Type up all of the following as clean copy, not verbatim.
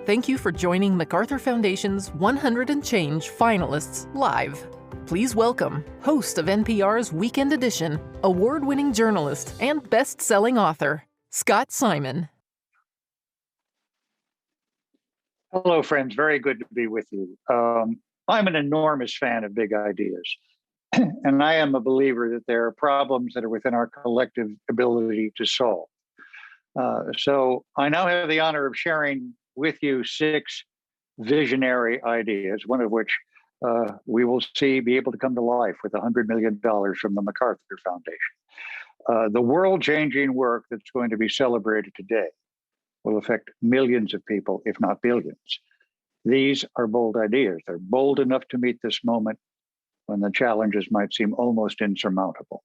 Thank you for joining MacArthur Foundation's 100&Change Finalists Live. Please welcome host of NPR's Weekend Edition, award-winning journalist and best-selling author, Scott Simon. Hello, friends. Very good to be with you. I'm an enormous fan of big ideas, and I am a believer that there are problems that are within our collective ability to solve. So I now have the honor of sharing with you 6 visionary ideas, one of which we will see be able to come to life with $100 million from the MacArthur Foundation. The world-changing work that's going to be celebrated today will affect millions of people, if not billions. These are bold ideas. They're bold enough to meet this moment when the challenges might seem almost insurmountable.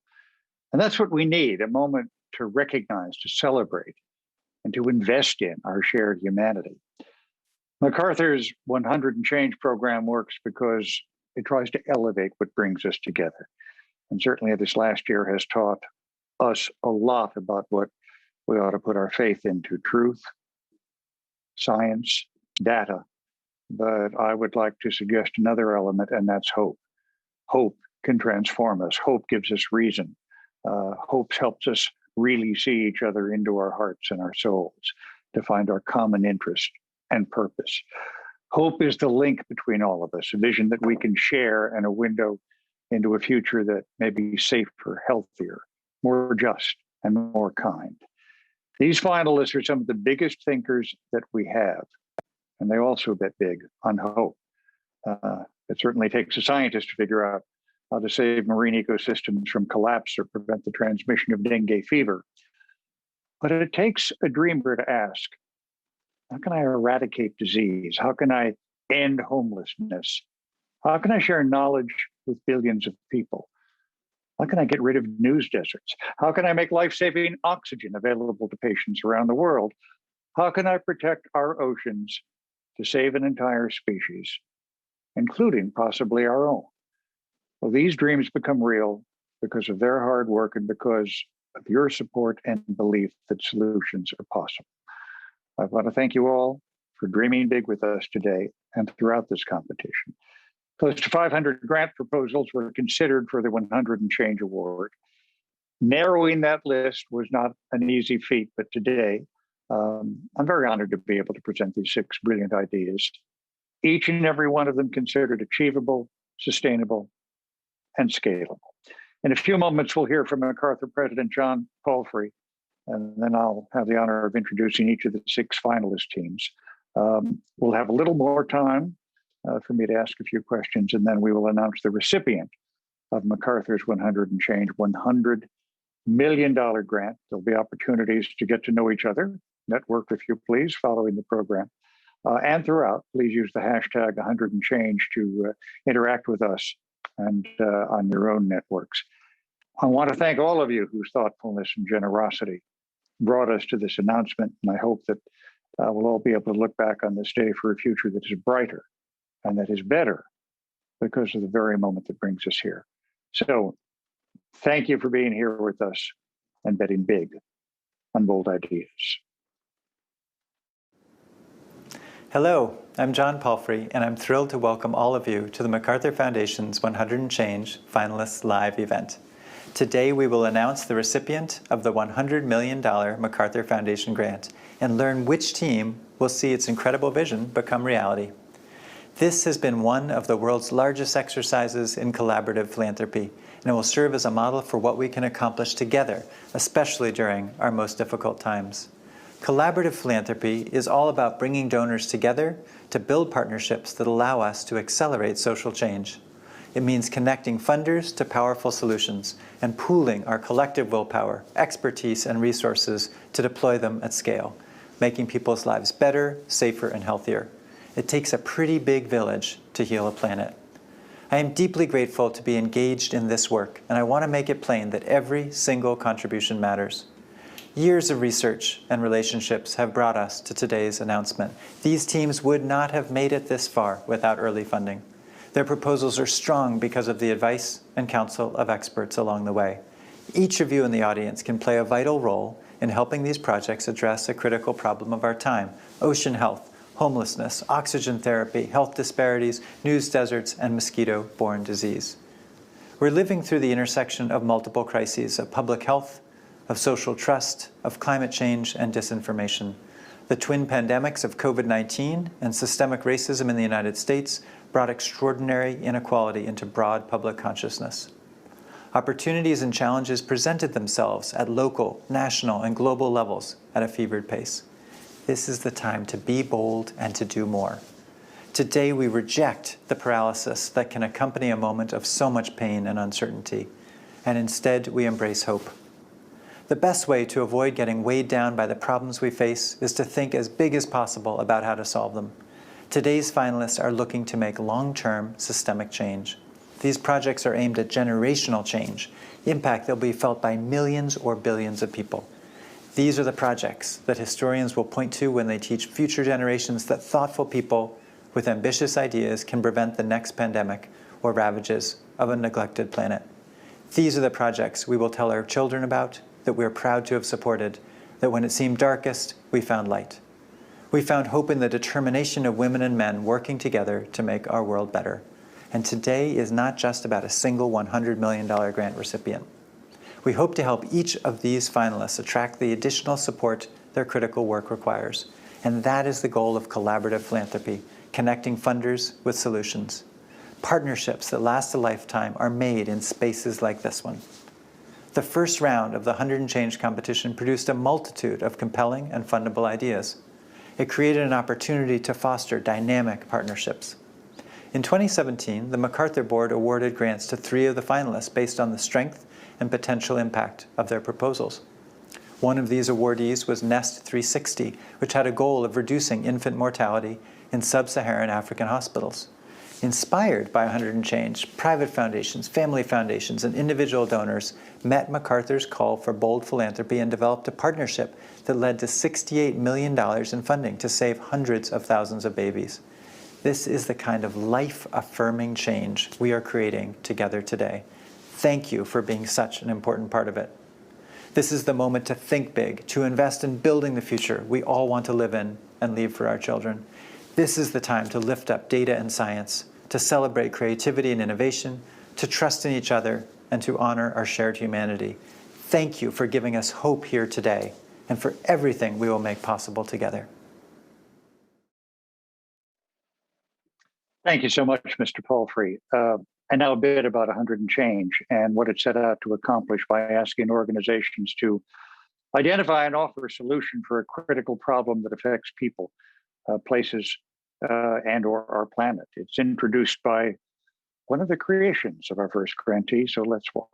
And that's what we need, a moment to recognize, to celebrate, and to invest in our shared humanity. MacArthur's 100&Change program works because it tries to elevate what brings us together. And certainly this last year has taught us a lot about what we ought to put our faith into: truth, science, data. But I would like to suggest another element, and that's hope. Hope can transform us. Hope gives us reason. Hope helps us really see each other into our hearts and our souls, to find our common interest and purpose. Hope is the link between all of us, a vision that we can share and a window into a future that may be safer, healthier, more just, and more kind. These finalists are some of the biggest thinkers that we have, and they also bet big on hope. It certainly takes a scientist to figure out how to save marine ecosystems from collapse or prevent the transmission of dengue fever. But it takes a dreamer to ask, how can I eradicate disease? How can I end homelessness? How can I share knowledge with billions of people? How can I get rid of news deserts? How can I make life-saving oxygen available to patients around the world? How can I protect our oceans to save an entire species, including possibly our own? Well, these dreams become real because of their hard work and because of your support and belief that solutions are possible. I want to thank you all for dreaming big with us today and throughout this competition. Close to 500 grant proposals were considered for the 100&Change Award. Narrowing that list was not an easy feat, but today I'm very honored to be able to present these 6 brilliant ideas, each and every one of them considered achievable, sustainable, and scalable. In a few moments, we'll hear from MacArthur President John Palfrey, and then I'll have the honor of introducing each of the 6 finalist teams. We'll have a little more time for me to ask a few questions, and then we will announce the recipient of MacArthur's 100&Change $100 million grant. There'll be opportunities to get to know each other, network if you please, following the program. And throughout, please use the hashtag 100&Change to interact with us and on your own networks. I want to thank all of you whose thoughtfulness and generosity brought us to this announcement, and I hope that we'll all be able to look back on this day for a future that is brighter and that is better because of the very moment that brings us here. So thank you for being here with us and betting big on bold ideas. Hello, I'm John Palfrey, and I'm thrilled to welcome all of you to the MacArthur Foundation's 100&Change Finalists Live event. Today we will announce the recipient of the $100 million MacArthur Foundation grant and learn which team will see its incredible vision become reality. This has been one of the world's largest exercises in collaborative philanthropy, and it will serve as a model for what we can accomplish together, especially during our most difficult times. Collaborative philanthropy is all about bringing donors together to build partnerships that allow us to accelerate social change. It means connecting funders to powerful solutions and pooling our collective willpower, expertise, and resources to deploy them at scale, making people's lives better, safer, and healthier. It takes a pretty big village to heal a planet. I am deeply grateful to be engaged in this work, and I want to make it plain that every single contribution matters. Years of research and relationships have brought us to today's announcement. These teams would not have made it this far without early funding. Their proposals are strong because of the advice and counsel of experts along the way. Each of you in the audience can play a vital role in helping these projects address a critical problem of our time: ocean health, homelessness, oxygen therapy, health disparities, news deserts, and mosquito-borne disease. We're living through the intersection of multiple crises of public health, of social trust, of climate change, and disinformation. The twin pandemics of COVID-19 and systemic racism in the United States brought extraordinary inequality into broad public consciousness. Opportunities and challenges presented themselves at local, national, and global levels at a fevered pace. This is the time to be bold and to do more. Today, we reject the paralysis that can accompany a moment of so much pain and uncertainty, and instead we embrace hope. The best way to avoid getting weighed down by the problems we face is to think as big as possible about how to solve them. Today's finalists are looking to make long-term systemic change. These projects are aimed at generational change, impact that will be felt by millions or billions of people. These are the projects that historians will point to when they teach future generations that thoughtful people with ambitious ideas can prevent the next pandemic or ravages of a neglected planet. These are the projects we will tell our children about, that we are proud to have supported, that when it seemed darkest, we found light. We found hope in the determination of women and men working together to make our world better. And today is not just about a single $100 million grant recipient. We hope to help each of these finalists attract the additional support their critical work requires. And that is the goal of collaborative philanthropy, connecting funders with solutions. Partnerships that last a lifetime are made in spaces like this one. The first round of the 100&Change competition produced a multitude of compelling and fundable ideas. It created an opportunity to foster dynamic partnerships. In 2017, the MacArthur Board awarded grants to 3 of the finalists based on the strength and potential impact of their proposals. One of these awardees was Nest 360, which had a goal of reducing infant mortality in sub-Saharan African hospitals. Inspired by 100&Change, private foundations, family foundations, and individual donors met MacArthur's call for bold philanthropy and developed a partnership that led to $68 million in funding to save hundreds of thousands of babies. This is the kind of life-affirming change we are creating together today. Thank you for being such an important part of it. This is the moment to think big, to invest in building the future we all want to live in and leave for our children. This is the time to lift up data and science, to celebrate creativity and innovation, to trust in each other, and to honor our shared humanity. Thank you for giving us hope here today and for everything we will make possible together. Thank you so much, Mr. Palfrey. And now a bit about 100&Change and what it set out to accomplish by asking organizations to identify and offer a solution for a critical problem that affects people, places, and or our planet. It's introduced by one of the creations of our first grantee, so let's watch.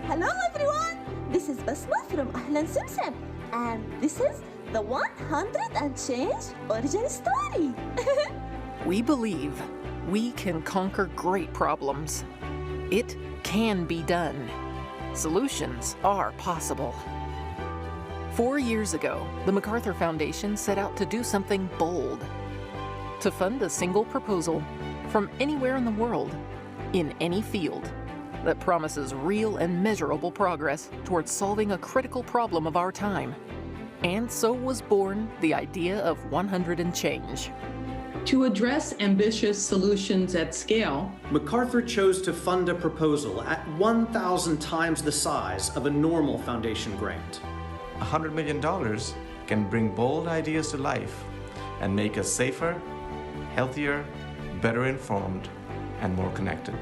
Hello everyone, this is Basma from Ahlan Simsim, and this is the 100&Change origin story. We believe we can conquer great problems. It can be done. Solutions are possible. 4 years ago, the MacArthur Foundation set out to do something bold. To fund a single proposal from anywhere in the world, in any field, that promises real and measurable progress towards solving a critical problem of our time. And so was born the idea of 100&Change. To address ambitious solutions at scale, MacArthur chose to fund a proposal at 1,000 times the size of a normal foundation grant. $100 million can bring bold ideas to life and make us safer, healthier, better informed, and more connected.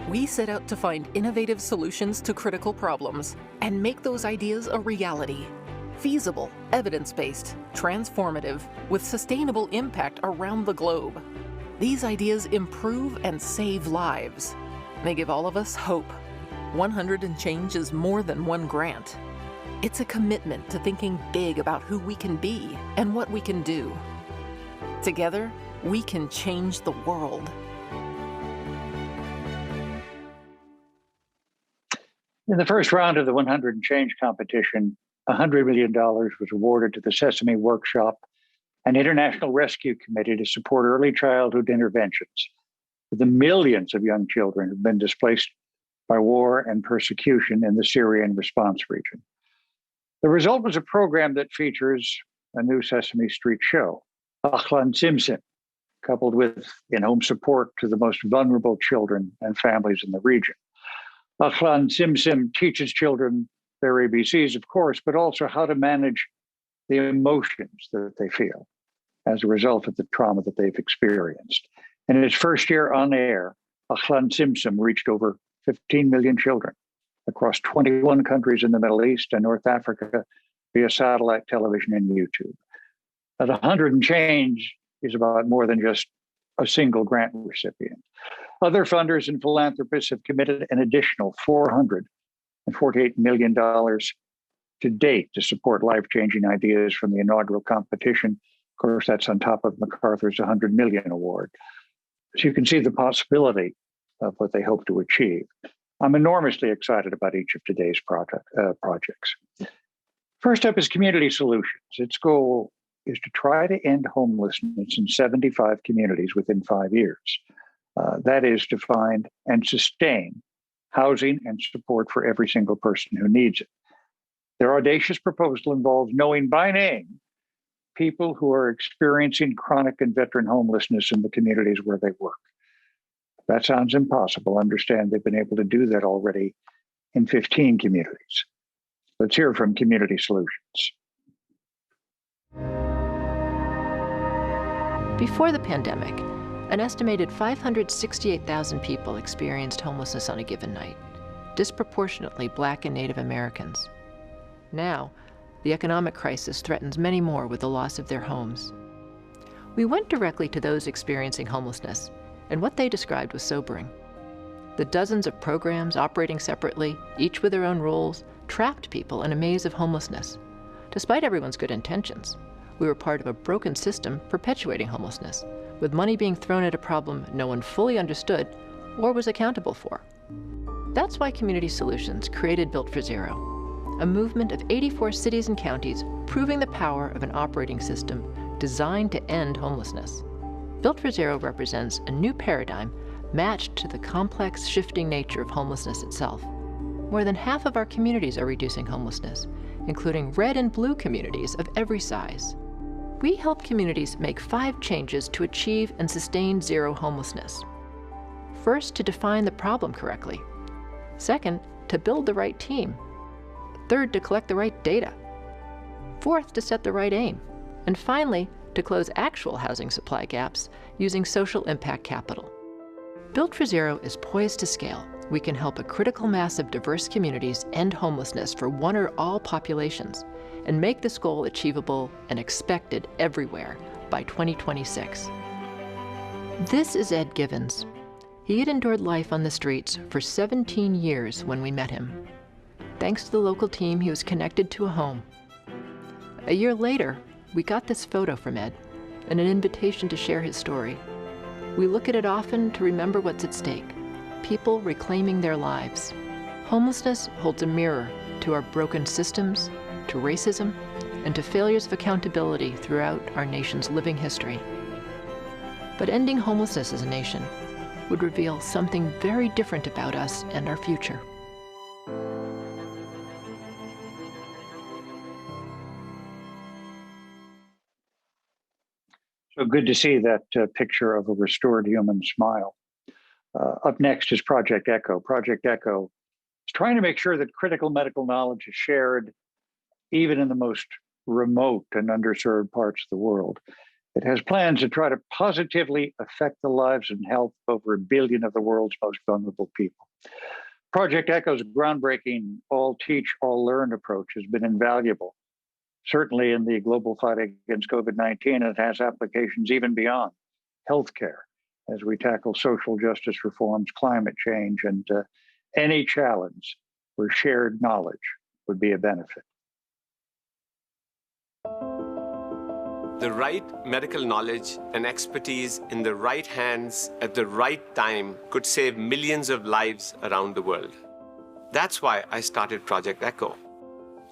We set out to find innovative solutions to critical problems and make those ideas a reality. Feasible, evidence-based, transformative, with sustainable impact around the globe. These ideas improve and save lives. They give all of us hope. 100&Change is more than one grant. It's a commitment to thinking big about who we can be and what we can do. Together, we can change the world. In the first round of the 100&Change competition, $100 million was awarded to the Sesame Workshop, an international rescue committee to support early childhood interventions for the millions of young children who've been displaced by war and persecution in the Syrian response region. The result was a program that features a new Sesame Street show, 100&Change, coupled with in-home support to the most vulnerable children and families in the region. 100&Change teaches children their ABCs, of course, but also how to manage the emotions that they feel as a result of the trauma that they've experienced. And in its first year on air, 100&Change reached over 15 million children across 21 countries in the Middle East and North Africa via satellite television and YouTube. Now, the 100&Change is about more than just a single grant recipient. Other funders and philanthropists have committed an additional $448 million to date to support life-changing ideas from the inaugural competition. Of course, that's on top of MacArthur's $100 million award. So you can see the possibility of what they hope to achieve. I'm enormously excited about each of today's projects. First up is Community Solutions. Its goal is to try to end homelessness in 75 communities within 5 years. That is to find and sustain housing and support for every single person who needs it. Their audacious proposal involves knowing by name people who are experiencing chronic and veteran homelessness in the communities where they work. That sounds impossible. Understand they've been able to do that already in 15 communities. Let's hear from Community Solutions. Before the pandemic, an estimated 568,000 people experienced homelessness on a given night, disproportionately Black and Native Americans. Now, the economic crisis threatens many more with the loss of their homes. We went directly to those experiencing homelessness, and what they described was sobering. The dozens of programs operating separately, each with their own roles, trapped people in a maze of homelessness. Despite everyone's good intentions, we were part of a broken system perpetuating homelessness, with money being thrown at a problem no one fully understood or was accountable for. That's why Community Solutions created Built for Zero, a movement of 84 cities and counties proving the power of an operating system designed to end homelessness. Built for Zero represents a new paradigm matched to the complex, shifting nature of homelessness itself. More than half of our communities are reducing homelessness, including red and blue communities of every size. We help communities make 5 changes to achieve and sustain zero homelessness. First, to define the problem correctly. Second, to build the right team. Third, to collect the right data. Fourth, to set the right aim. And finally, to close actual housing supply gaps using social impact capital. Built for Zero is poised to scale. We can help a critical mass of diverse communities end homelessness for one or all populations and make this goal achievable and expected everywhere by 2026. This is Ed Givens. He had endured life on the streets for 17 years when we met him. Thanks to the local team, he was connected to a home. A year later, we got this photo from Ed and an invitation to share his story. We look at it often to remember what's at stake: people reclaiming their lives. Homelessness holds a mirror to our broken systems, to racism, and to failures of accountability throughout our nation's living history. But ending homelessness as a nation would reveal something very different about us and our future. So good to see that picture of a restored human smile. Up next is Project ECHO. Project ECHO is trying to make sure that critical medical knowledge is shared even in the most remote and underserved parts of the world. It has plans to try to positively affect the lives and health of over 1 billion of the world's most vulnerable people. Project ECHO's groundbreaking all teach, all learn approach has been invaluable, certainly in the global fight against COVID-19. It has applications even beyond healthcare as we tackle social justice reforms, climate change, and any challenge where shared knowledge would be a benefit. The right medical knowledge and expertise in the right hands at the right time could save millions of lives around the world. That's why I started Project ECHO.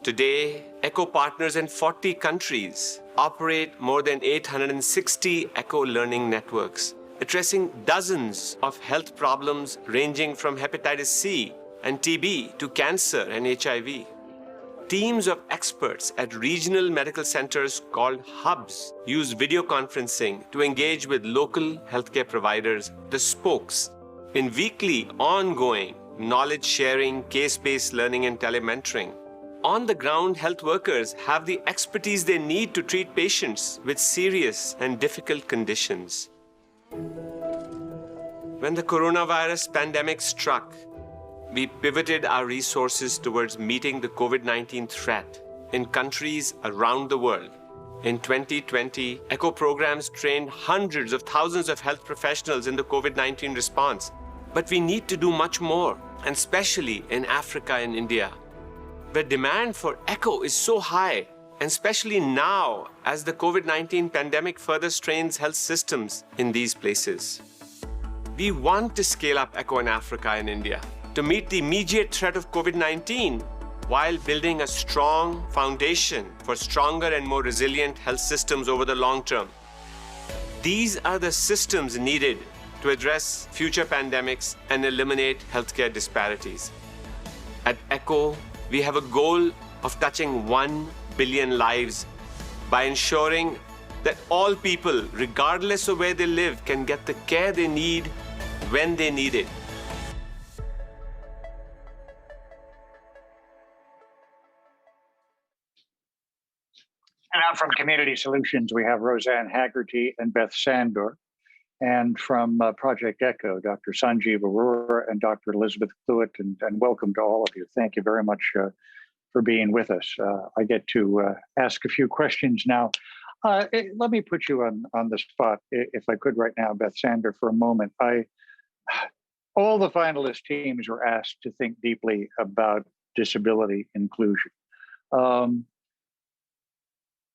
Today, ECHO partners in 40 countries operate more than 860 ECHO learning networks, addressing dozens of health problems ranging from hepatitis C and TB to cancer and HIV. teams of experts at regional medical centers called hubs use video conferencing to engage with local healthcare providers, the spokes, in weekly, ongoing knowledge sharing, case-based learning, and telementoring. On-the-ground health workers have the expertise they need to treat patients with serious and difficult conditions. When the coronavirus pandemic struck, we pivoted our resources towards meeting the COVID-19 threat in countries around the world. In 2020, ECHO programs trained hundreds of thousands of health professionals in the COVID-19 response. But we need to do much more, and especially in Africa and India, where demand for ECHO is so high, and especially now as the COVID-19 pandemic further strains health systems in these places. We want to scale up ECHO in Africa and India to meet the immediate threat of COVID-19 while building a strong foundation for stronger and more resilient health systems over the long term. These are the systems needed to address future pandemics and eliminate healthcare disparities. At ECHO, we have a goal of touching 1 billion lives by ensuring that all people, regardless of where they live, can get the care they need when they need it. And now from Community Solutions, we have Roseanne Haggerty and Beth Sandor. And from Project ECHO, Dr. Sanjeev Arora and Dr. Elizabeth Cluett, and welcome to all of you. Thank you very much for being with us. I get to ask a few questions now. Let me put you on the spot, if I could right now, Beth Sandor, for a moment. All the finalist teams were asked to think deeply about disability inclusion.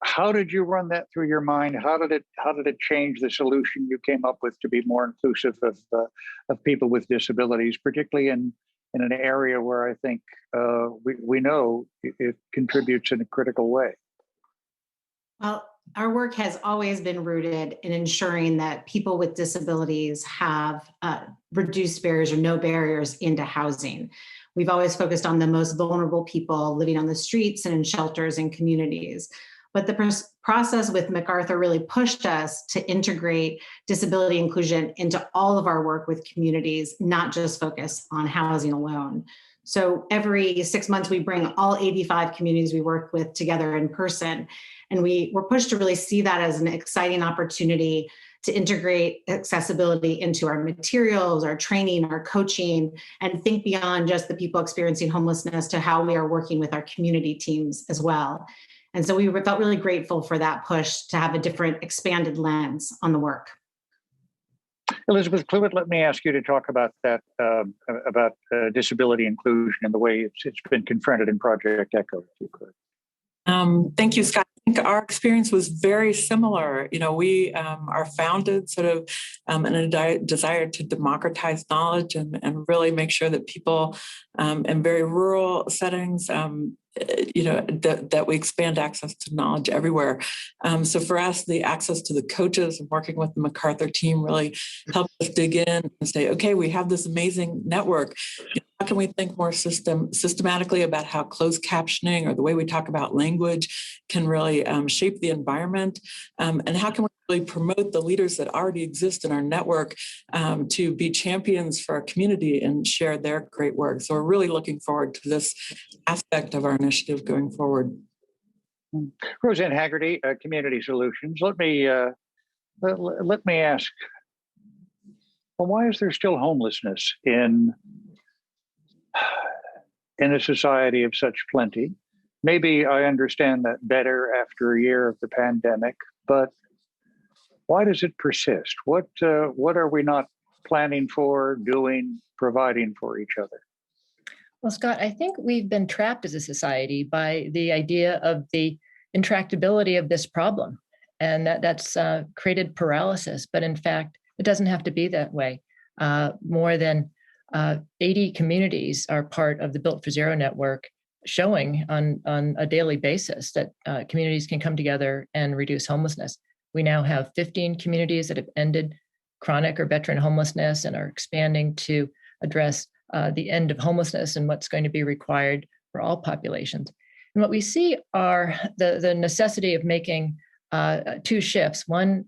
How did you run that through your mind? How did it change the solution you came up with to be more inclusive of people with disabilities, particularly in an area where I think we know it contributes in a critical way? Well, our work has always been rooted in ensuring that people with disabilities have reduced barriers or no barriers into housing. We've always focused on the most vulnerable people living on the streets and in shelters and communities. But the process with MacArthur really pushed us to integrate disability inclusion into all of our work with communities, not just focus on housing alone. So every 6 months, we bring all 85 communities we work with together in person. And we were pushed to really see that as an exciting opportunity to integrate accessibility into our materials, our training, our coaching, and think beyond just the people experiencing homelessness to how we are working with our community teams as well. And so we felt really grateful for that push to have a different expanded lens on the work. Elizabeth Cluett, let me ask you to talk about that, about disability inclusion and the way it's been confronted in Project ECHO, if you could. Thank you, Scott. I think our experience was very similar. You know, we are founded sort of in a desire to democratize knowledge and really make sure that people in very rural settings that we expand access to knowledge everywhere. So for us, the access to the coaches and working with the MacArthur team really helped us dig in and say, okay, we have this amazing network. How can we think more systematically about how closed captioning or the way we talk about language can really shape the environment? And how can we really promote the leaders that already exist in our network to be champions for our community and share their great work? So we're really looking forward to this aspect of our initiative going forward. Roseanne Haggerty, Community Solutions. Let me ask, well, why is there still homelessness in a society of such plenty? Maybe I understand that better after a year of the pandemic, but why does it persist? What are we not planning for, doing, providing for each other? Well, Scott, I think we've been trapped as a society by the idea of the intractability of this problem, and that's created paralysis. But in fact, it doesn't have to be that way. More than 80 communities are part of the Built for Zero network, showing on a daily basis that communities can come together and reduce homelessness. We now have 15 communities that have ended chronic or veteran homelessness and are expanding to address the end of homelessness and what's going to be required for all populations. And what we see are the necessity of making two shifts. One,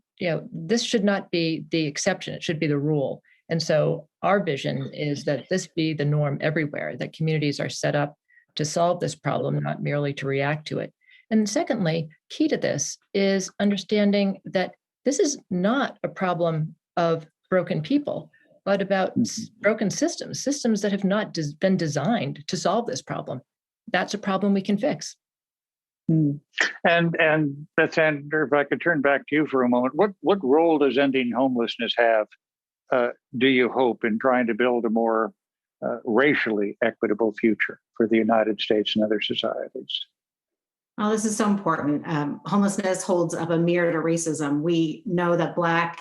this should not be the exception, it should be the rule. And so our vision is that this be the norm everywhere, that communities are set up to solve this problem, not merely to react to it. And secondly, key to this is understanding that this is not a problem of broken people, but about broken systems that have not been designed to solve this problem. That's a problem we can fix. And Beth Sander, if I could turn back to you for a moment, what role does ending homelessness have, do you hope, in trying to build a more racially equitable future for the United States and other societies? Oh, this is so important. Homelessness holds up a mirror to racism. We know that Black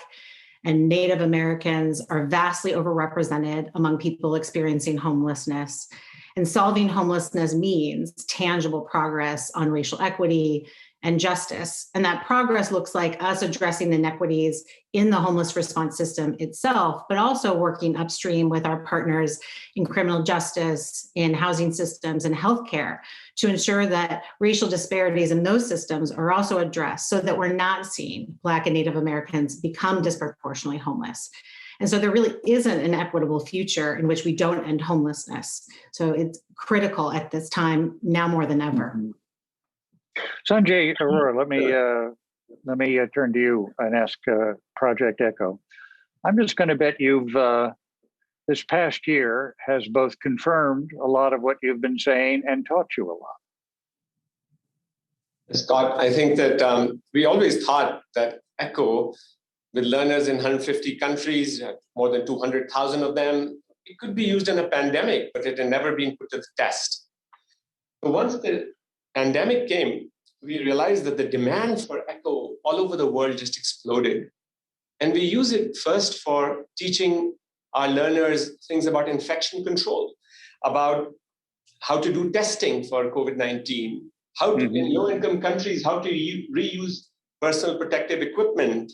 and Native Americans are vastly overrepresented among people experiencing homelessness. And solving homelessness means tangible progress on racial equity and justice. And that progress looks like us addressing the inequities in the homeless response system itself, but also working upstream with our partners in criminal justice, in housing systems, and healthcare to ensure that racial disparities in those systems are also addressed so that we're not seeing Black and Native Americans become disproportionately homeless. And so there really isn't an equitable future in which we don't end homelessness. So it's critical at this time, now more than ever. Sanjay Arora, let me turn to you and ask Project Echo. I'm just going to bet you've this past year has both confirmed a lot of what you've been saying and taught you a lot. Scott, I think that we always thought that Echo, with learners in 150 countries, more than 200,000 of them, it could be used in a pandemic, but it had never been put to the test. But once the pandemic came, we realized that the demand for Echo all over the world just exploded. And we use it first for teaching our learners things about infection control, about how to do testing for COVID-19, how to, in low-income countries, how to reuse personal protective equipment.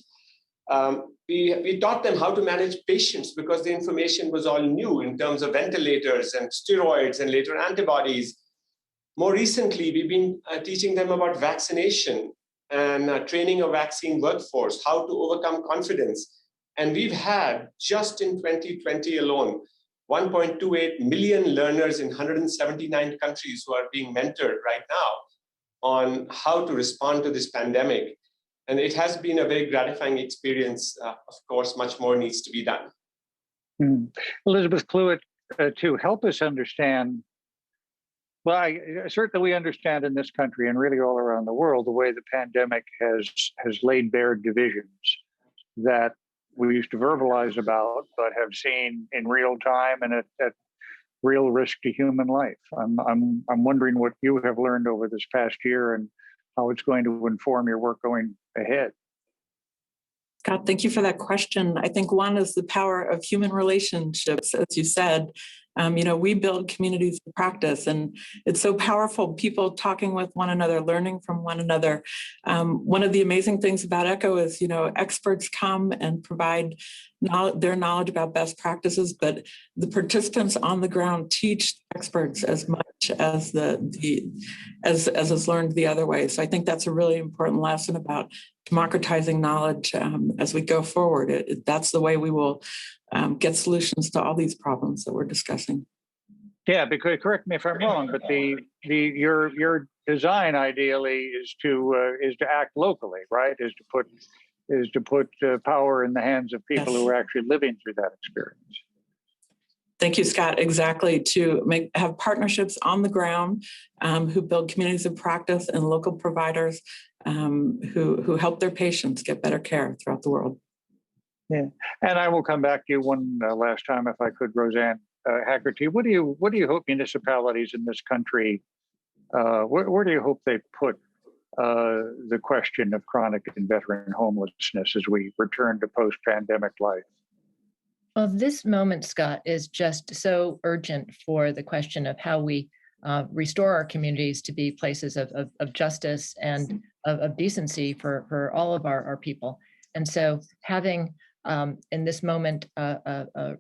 We taught them how to manage patients because the information was all new in terms of ventilators and steroids and later antibodies. More recently, we've been teaching them about vaccination and training a vaccine workforce, how to overcome confidence. And we've had, just in 2020 alone, 1.28 million learners in 179 countries who are being mentored right now on how to respond to this pandemic. And it has been a very gratifying experience. Of course, much more needs to be done. Elizabeth Cluett, to help us understand, well, certainly we understand in this country and really all around the world, the way the pandemic has laid bare divisions that we used to verbalize about, but have seen in real time and at real risk to human life. I'm wondering what you have learned over this past year and how it's going to inform your work going ahead. Scott, thank you for that question. I think one is the power of human relationships, as you said. We build communities of practice, and it's so powerful, people talking with one another, learning from one another. One of the amazing things about ECHO is, experts come and provide their knowledge about best practices, but the participants on the ground teach experts as much as as is learned the other way. So I think that's a really important lesson about democratizing knowledge as we go forward. That's the way we will get solutions to all these problems that we're discussing. Yeah, because correct me if I'm wrong, but your design ideally is to act locally, right? Is to put power in the hands of people who are actually living through that experience. Thank you, Scott. Exactly, to have partnerships on the ground who build communities of practice and local providers who help their patients get better care throughout the world. Yeah, and I will come back to you one last time, if I could, Roseanne Haggerty. What do you hope municipalities in this country? Where do you hope they put the question of chronic and veteran homelessness as we return to post-pandemic life? Well, this moment, Scott, is just so urgent for the question of how we restore our communities to be places of justice and of decency for all of our people. And so having in this moment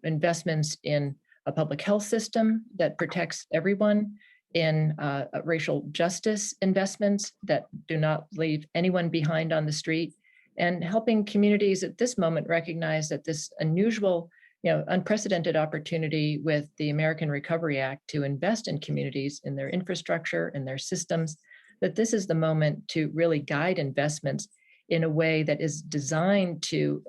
investments in a public health system that protects everyone, in racial justice investments that do not leave anyone behind on the street, and helping communities at this moment recognize that this unusual, unprecedented opportunity with the American Recovery Act to invest in communities, in their infrastructure, in their systems, that this is the moment to really guide investments in a way that is designed to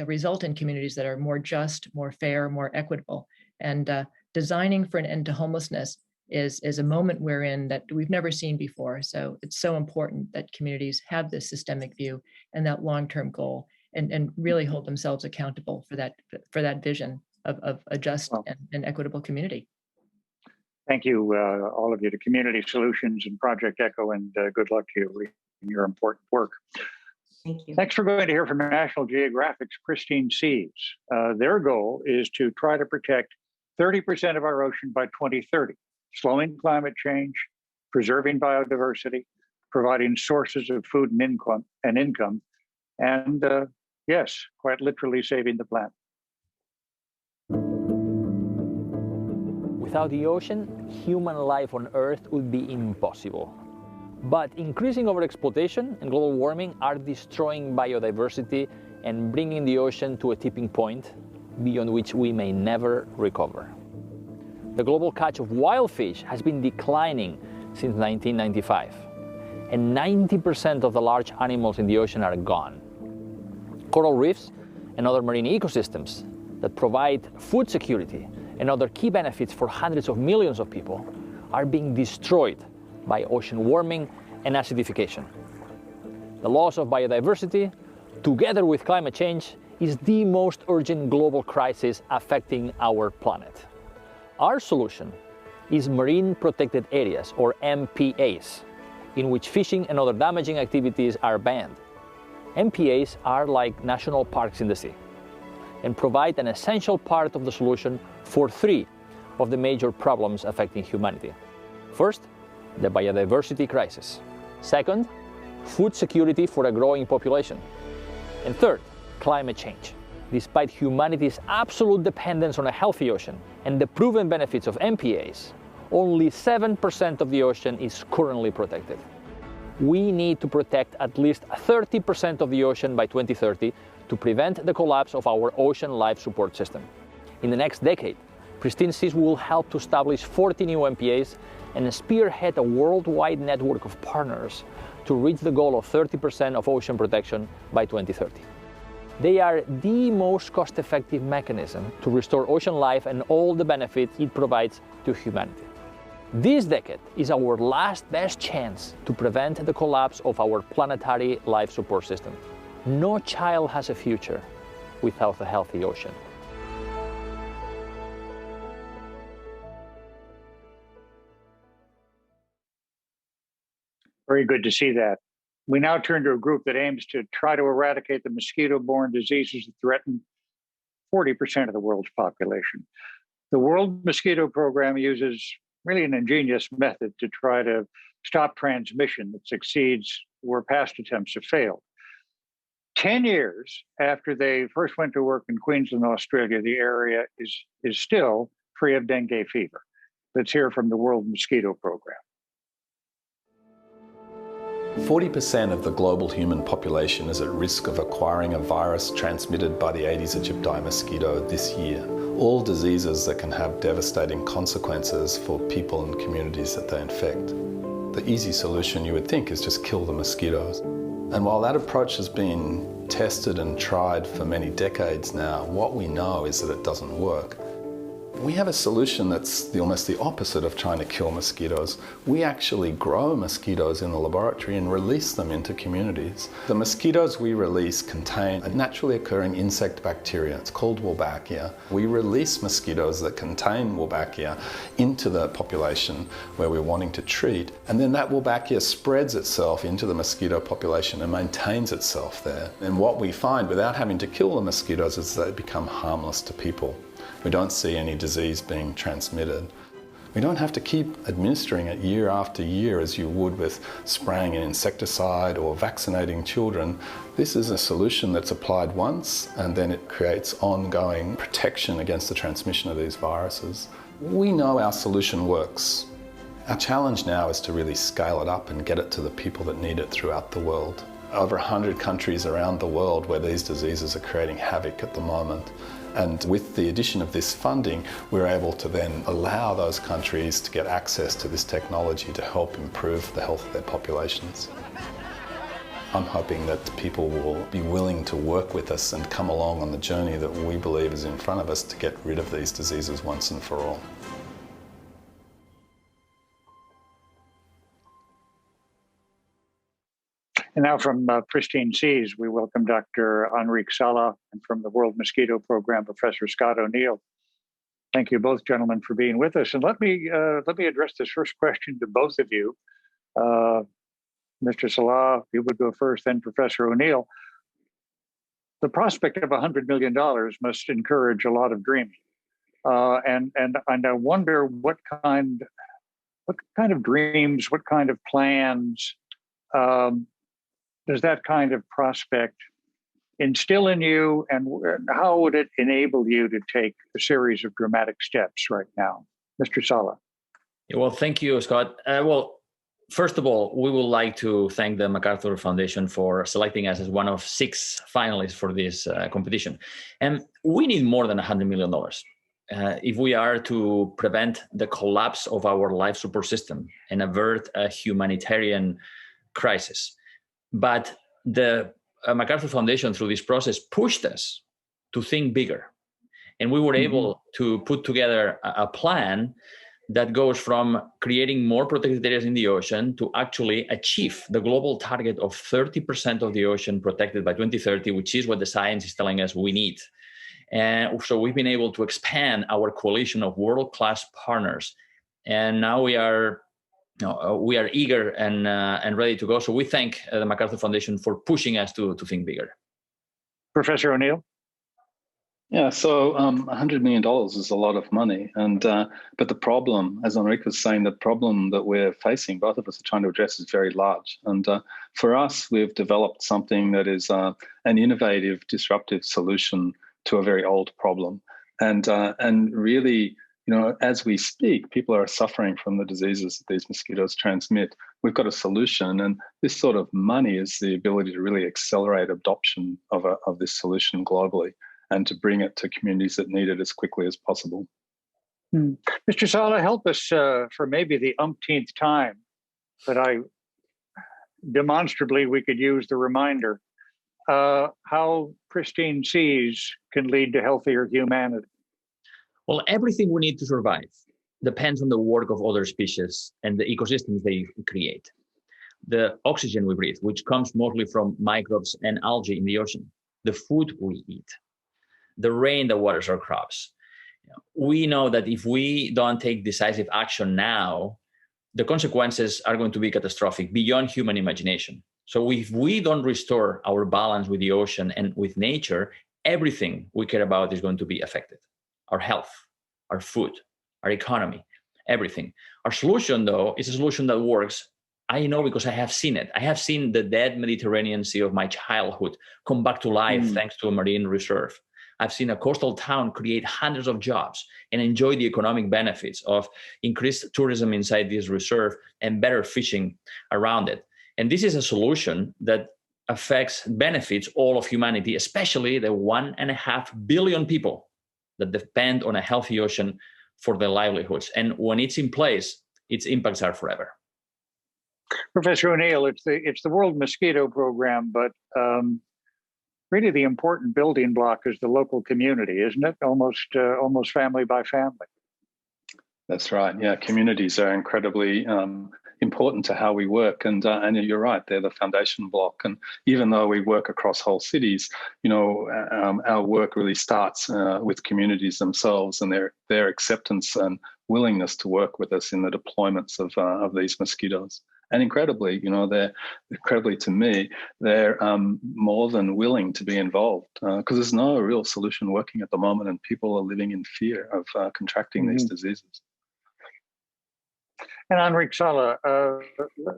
result in communities that are more just, more fair, more equitable. And designing for an end to homelessness is a moment we're in that we've never seen before. So it's so important that communities have this systemic view and that long-term goal, and really hold themselves accountable for that vision of a just and equitable community. Thank you, all of you, to Community Solutions and Project ECHO, and good luck to you in your important work. Thank you. Next, we're going to hear from National Geographic's Christine Seeds. Their goal is to try to protect 30% of our ocean by 2030, slowing climate change, preserving biodiversity, providing sources of food and income, and yes, quite literally saving the planet. Without the ocean, human life on Earth would be impossible. But increasing overexploitation and global warming are destroying biodiversity and bringing the ocean to a tipping point beyond which we may never recover. The global catch of wild fish has been declining since 1995, and 90% of the large animals in the ocean are gone. Coral reefs and other marine ecosystems that provide food security and other key benefits for hundreds of millions of people are being destroyed by ocean warming and acidification. The loss of biodiversity, together with climate change, is the most urgent global crisis affecting our planet. Our solution is Marine Protected Areas, or MPAs, in which fishing and other damaging activities are banned. MPAs are like national parks in the sea and provide an essential part of the solution for three of the major problems affecting humanity. First, the biodiversity crisis. Second, food security for a growing population. And third, climate change. Despite humanity's absolute dependence on a healthy ocean and the proven benefits of MPAs, only 7% of the ocean is currently protected. We need to protect at least 30% of the ocean by 2030 to prevent the collapse of our ocean life support system. In the next decade, Pristine Seas will help to establish 40 new MPAs and spearhead a worldwide network of partners to reach the goal of 30% of ocean protection by 2030. They are the most cost-effective mechanism to restore ocean life and all the benefits it provides to humanity. This decade is our last best chance to prevent the collapse of our planetary life support system. No child has a future without a healthy ocean. Very good to see that. We now turn to a group that aims to try to eradicate the mosquito-borne diseases that threaten 40% of the world's population. The World Mosquito Program uses really an ingenious method to try to stop transmission that succeeds where past attempts have failed. 10 years after they first went to work in Queensland, Australia, the area is still free of dengue fever. Let's hear from the World Mosquito Program. 40% of the global human population is at risk of acquiring a virus transmitted by the Aedes aegypti mosquito this year. All diseases that can have devastating consequences for people and communities that they infect. The easy solution, you would think, is just kill the mosquitoes. And while that approach has been tested and tried for many decades now, what we know is that it doesn't work. We have a solution that's almost the opposite of trying to kill mosquitoes. We actually grow mosquitoes in the laboratory and release them into communities. The mosquitoes we release contain a naturally occurring insect bacteria. It's called Wolbachia. We release mosquitoes that contain Wolbachia into the population where we're wanting to treat, and then that Wolbachia spreads itself into the mosquito population and maintains itself there. And what we find without having to kill the mosquitoes is that they become harmless to people. We don't see any disease being transmitted. We don't have to keep administering it year after year as you would with spraying an insecticide or vaccinating children. This is a solution that's applied once and then it creates ongoing protection against the transmission of these viruses. We know our solution works. Our challenge now is to really scale it up and get it to the people that need it throughout the world. Over 100 countries around the world where these diseases are creating havoc at the moment. And with the addition of this funding, we're able to then allow those countries to get access to this technology to help improve the health of their populations. I'm hoping that people will be willing to work with us and come along on the journey that we believe is in front of us to get rid of these diseases once and for all. And now from Pristine Seas, we welcome Dr. Enrique Sala, and from the World Mosquito Program, Professor Scott O'Neill. Thank you both, gentlemen, for being with us. And let me address this first question to both of you. Mr. Salah, you would go first, then Professor O'Neill. The prospect of $100 million must encourage a lot of dreaming. And I wonder what kind of dreams, what kind of plans does that kind of prospect instill in you, and how would it enable you to take a series of dramatic steps right now? Mr. Sala. Well, thank you, Scott. First of all, we would like to thank the MacArthur Foundation for selecting us as one of 6 finalists for this competition. And we need more than $100 million if we are to prevent the collapse of our life support system and avert a humanitarian crisis. But the MacArthur Foundation, through this process, pushed us to think bigger. And we were able to put together a plan that goes from creating more protected areas in the ocean to actually achieve the global target of 30% of the ocean protected by 2030, which is what the science is telling us we need. And so we've been able to expand our coalition of world-class partners. And now we are eager and ready to go. So we thank the MacArthur Foundation for pushing us to think bigger. Professor O'Neill? Yeah, so $100 million is a lot of money. And but the problem, as Enrique was saying, the problem that we're facing, both of us are trying to address, is very large. And for us, we've developed something that is an innovative, disruptive solution to a very old problem. And really, as we speak, people are suffering from the diseases that these mosquitoes transmit. We've got a solution, and this sort of money is the ability to really accelerate adoption of this solution globally and to bring it to communities that need it as quickly as possible. Mr. Sala, help us for maybe the umpteenth time that demonstrably we could use the reminder, how pristine seas can lead to healthier humanity. Well, everything we need to survive depends on the work of other species and the ecosystems they create. The oxygen we breathe, which comes mostly from microbes and algae in the ocean, the food we eat, the rain that waters our crops. We know that if we don't take decisive action now, the consequences are going to be catastrophic beyond human imagination. So if we don't restore our balance with the ocean and with nature, everything we care about is going to be affected. Our health, our food, our economy, everything. Our solution, though, is a solution that works. I know because I have seen it. I have seen the dead Mediterranean Sea of my childhood come back to life thanks to a marine reserve. I've seen a coastal town create hundreds of jobs and enjoy the economic benefits of increased tourism inside this reserve and better fishing around it. And this is a solution that benefits all of humanity, especially the 1.5 billion people that depend on a healthy ocean for their livelihoods. And when it's in place, its impacts are forever. Professor O'Neill, it's the World Mosquito Program, but really the important building block is the local community, isn't it? Almost family by family. That's right. Yeah, communities are incredibly important to how we work, and you're right, they're the foundation block. And even though we work across whole cities, our work really starts with communities themselves and their acceptance and willingness to work with us in the deployments of these mosquitoes. And incredibly, to me, they're more than willing to be involved because there's no real solution working at the moment, and people are living in fear of contracting these diseases. And Enrique Sala,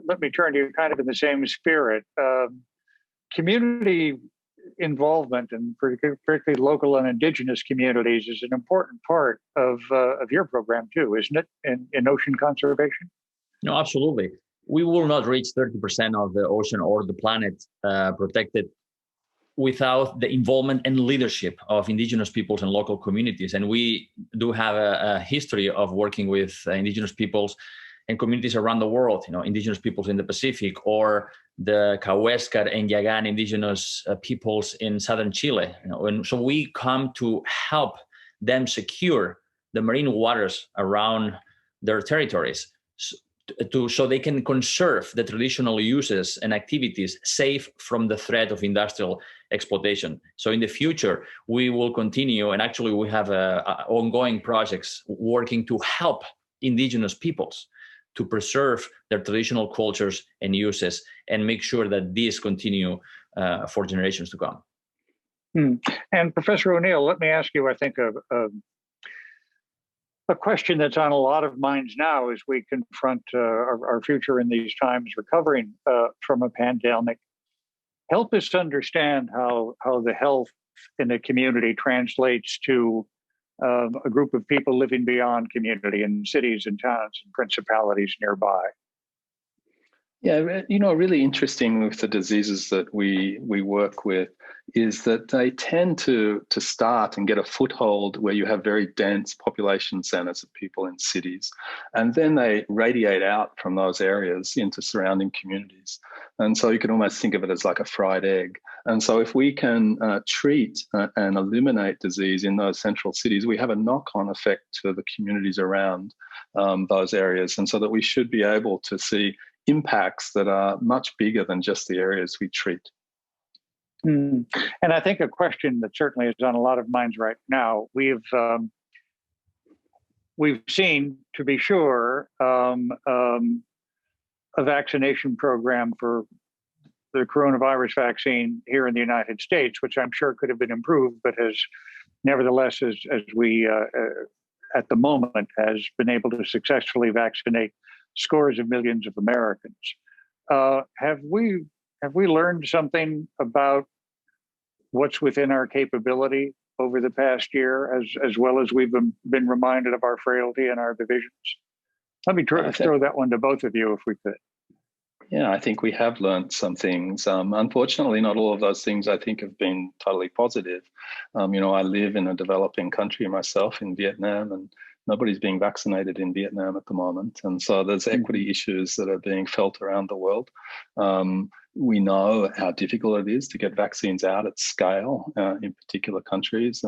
let me turn to you kind of in the same spirit. Community involvement, and particularly local and indigenous communities, is an important part of your program too, isn't it, in ocean conservation? No, absolutely. We will not reach 30% of the ocean or the planet protected without the involvement and leadership of indigenous peoples and local communities. And we do have a history of working with indigenous peoples and communities around the world, indigenous peoples in the Pacific, or the Cahuéscar and Yagan indigenous peoples in southern Chile. And so we come to help them secure the marine waters around their territories, so they can conserve the traditional uses and activities safe from the threat of industrial exploitation. So in the future, we will continue, and actually we have ongoing projects working to help indigenous peoples to preserve their traditional cultures and uses and make sure that these continue for generations to come. And Professor O'Neill, let me ask you, I think, a question that's on a lot of minds now as we confront our future in these times, recovering from a pandemic. Help us understand how the health in a community translates to a group of people living beyond community in cities and towns and principalities nearby. Yeah, really interesting with the diseases that we work with is that they tend to start and get a foothold where you have very dense population centers of people in cities. And then they radiate out from those areas into surrounding communities. And so you can almost think of it as like a fried egg. And so if we can treat and eliminate disease in those central cities, we have a knock-on effect to the communities around those areas. And so that we should be able to see impacts that are much bigger than just the areas we treat. And I think a question that certainly is on a lot of minds right now, we've seen, to be sure, a vaccination program for the coronavirus vaccine here in the United States, which I'm sure could have been improved, but has nevertheless, as we at the moment, has been able to successfully vaccinate scores of millions of Americans. Have we learned something about what's within our capability over the past year, as well as we've been reminded of our frailty and our divisions? Let me throw that one to both of you, if we could. Yeah, I think we have learned some things. Unfortunately, not all of those things I think have been totally positive. I live in a developing country myself in Vietnam, and nobody's being vaccinated in Vietnam at the moment. And so there's equity issues that are being felt around the world. We know how difficult it is to get vaccines out at scale in particular countries.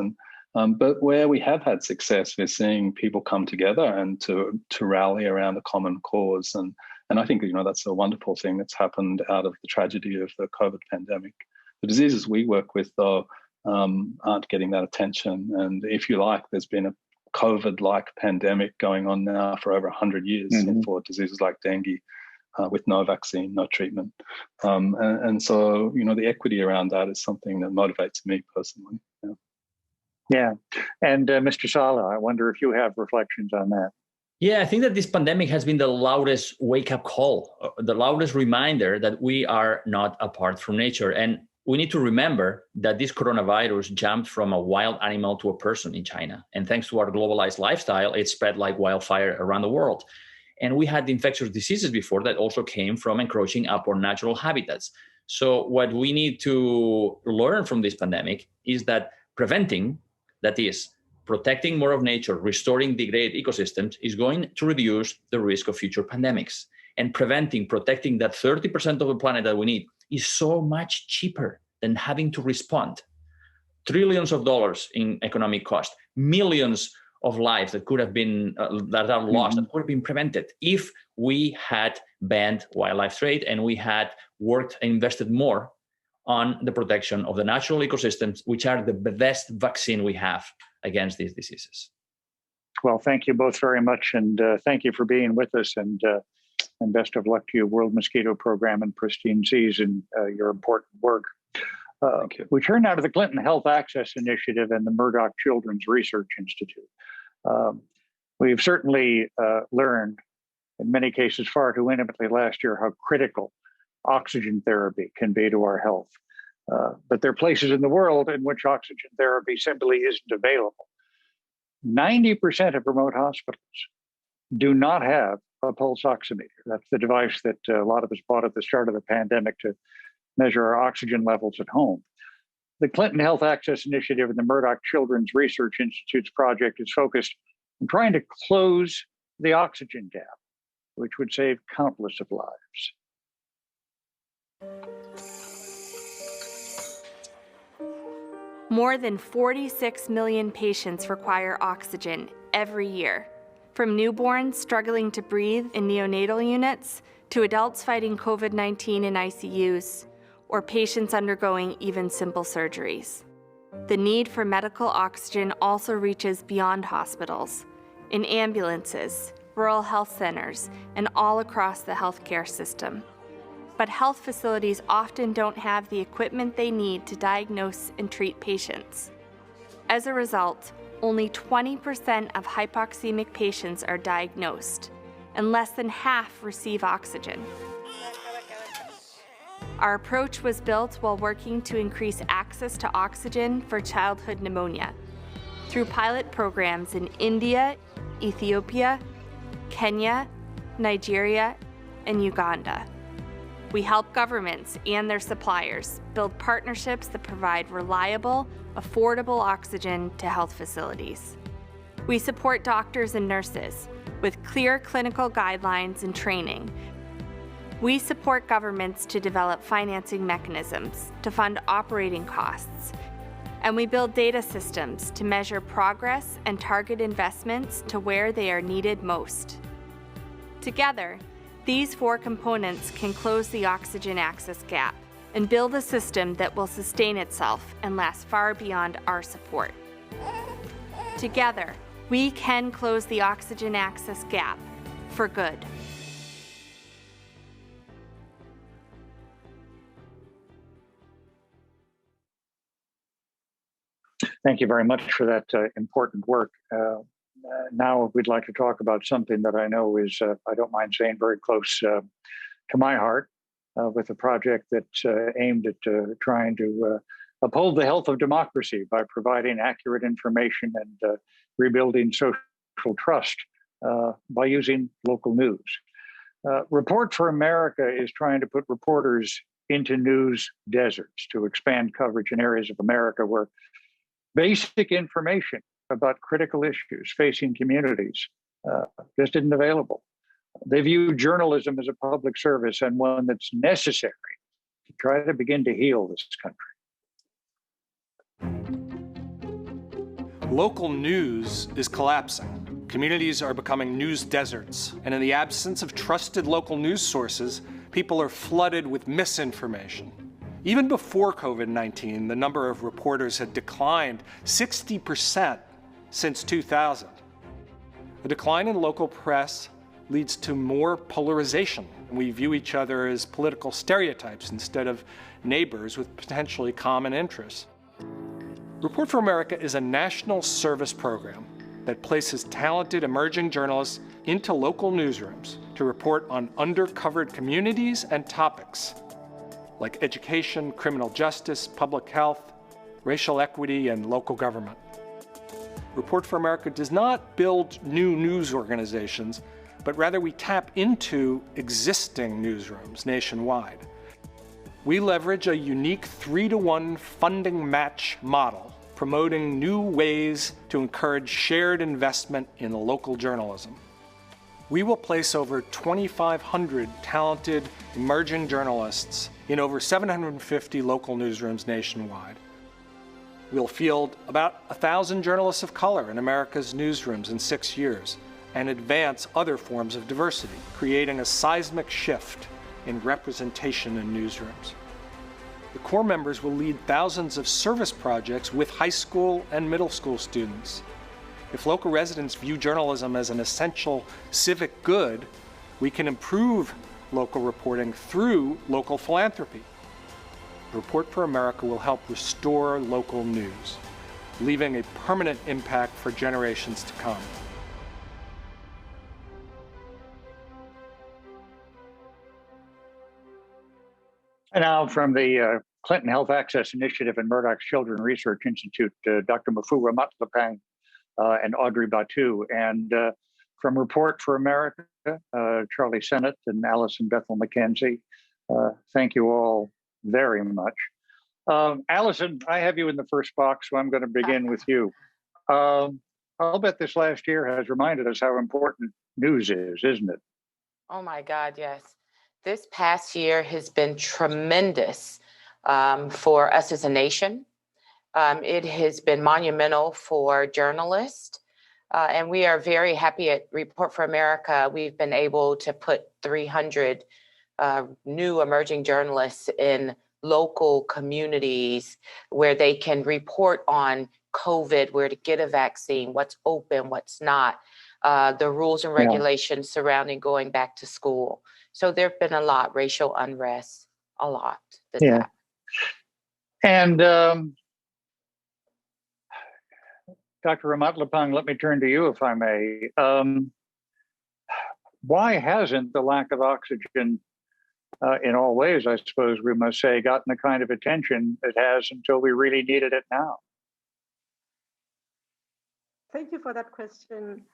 But where we have had success, we're seeing people come together and to rally around a common cause. And I think, that's a wonderful thing that's happened out of the tragedy of the COVID pandemic. The diseases we work with, though, aren't getting that attention. And if you like, there's been a COVID-like pandemic going on now for over 100 years for diseases like dengue with no vaccine, no treatment. And so, the equity around that is something that motivates me personally. Yeah. And Mr. Sala, I wonder if you have reflections on that. Yeah, I think that this pandemic has been the loudest wake-up call, the loudest reminder that we are not apart from nature. And we need to remember that this coronavirus jumped from a wild animal to a person in China. And thanks to our globalized lifestyle, it spread like wildfire around the world. And we had infectious diseases before that also came from encroaching upon natural habitats. So what we need to learn from this pandemic is that preventing, that is, protecting more of nature, restoring degraded ecosystems, is going to reduce the risk of future pandemics. And protecting that 30% of the planet that we need is so much cheaper than having to respond. Trillions of dollars in economic cost, millions of lives that could have been, that are lost, that could have been prevented if we had banned wildlife trade and we had worked and invested more on the protection of the natural ecosystems, which are the best vaccine we have against these diseases. Well, thank you both very much, and thank you for being with us, and best of luck to you, World Mosquito Program and Pristine Seas, and your important work. Thank you. We turn now to the Clinton Health Access Initiative and the Murdoch Children's Research Institute. We've certainly learned, in many cases far too intimately last year, how critical oxygen therapy can be to our health. But there are places in the world in which oxygen therapy simply isn't available. 90% of remote hospitals do not have a pulse oximeter. That's the device that a lot of us bought at the start of the pandemic to measure our oxygen levels at home. The Clinton Health Access Initiative and the Murdoch Children's Research Institute's project is focused on trying to close the oxygen gap, which would save countless of lives. More than 46 million patients require oxygen every year, from newborns struggling to breathe in neonatal units to adults fighting COVID-19 in ICUs, or patients undergoing even simple surgeries. The need for medical oxygen also reaches beyond hospitals, in ambulances, rural health centers, and all across the healthcare system. But health facilities often don't have the equipment they need to diagnose and treat patients. As a result, only 20% of hypoxemic patients are diagnosed, and less than half receive oxygen. Our approach was built while working to increase access to oxygen for childhood pneumonia through pilot programs in India, Ethiopia, Kenya, Nigeria, and Uganda. We help governments and their suppliers build partnerships that provide reliable, affordable oxygen to health facilities. We support doctors and nurses with clear clinical guidelines and training. We support governments to develop financing mechanisms to fund operating costs. And we build data systems to measure progress and target investments to where they are needed most. Together, these four components can close the oxygen access gap and build a system that will sustain itself and last far beyond our support. Together, we can close the oxygen access gap for good. Thank you very much for that important work. Now we'd like to talk about something that I know is, I don't mind saying, very close to my heart, with a project that's aimed at trying to uphold the health of democracy by providing accurate information and rebuilding social trust by using local news. Report for America is trying to put reporters into news deserts to expand coverage in areas of America where basic information about critical issues facing communities just isn't available. They view journalism as a public service and one that's necessary to try to begin to heal this country. Local news is collapsing. Communities are becoming news deserts, and in the absence of trusted local news sources, people are flooded with misinformation. Even before COVID-19, the number of reporters had declined 60% since 2000. A decline in local press leads to more polarization. We view each other as political stereotypes instead of neighbors with potentially common interests. Report for America is a national service program that places talented emerging journalists into local newsrooms to report on undercovered communities and topics like education, criminal justice, public health, racial equity, and local government. Report for America does not build new news organizations, but rather we tap into existing newsrooms nationwide. We leverage a unique 3-to-1 funding match model, promoting new ways to encourage shared investment in local journalism. We will place over 2,500 talented emerging journalists in over 750 local newsrooms nationwide. We'll field about 1,000 journalists of color in America's newsrooms in 6 years and advance other forms of diversity, creating a seismic shift in representation in newsrooms. The core members will lead thousands of service projects with high school and middle school students. If local residents view journalism as an essential civic good, we can improve local reporting through local philanthropy. Report for America will help restore local news, leaving a permanent impact for generations to come. And now from the Clinton Health Access Initiative and Murdoch's Children Research Institute, Dr. Mafua Matlapang and Audrey Batu. And from Report for America, Charlie Sennett and Allison Bethel McKenzie. Thank you all very much. Allison, I have you in the first box, so I'm going to begin with you. I'll bet this last year has reminded us how important news is, isn't it? Oh my God, yes. This past year has been tremendous for us as a nation. It has been monumental for journalists. And we are very happy at Report for America. We've been able to put 300 new emerging journalists in local communities where they can report on COVID, where to get a vaccine, what's open, what's not, the rules and regulations surrounding going back to school. So there have been a lot, racial unrest, a lot. Yeah. And Dr. Ramatlapong, let me turn to you, if I may. Why hasn't the lack of oxygen, in all ways, I suppose we must say, gotten the kind of attention it has until we really needed it now? Thank you for that question.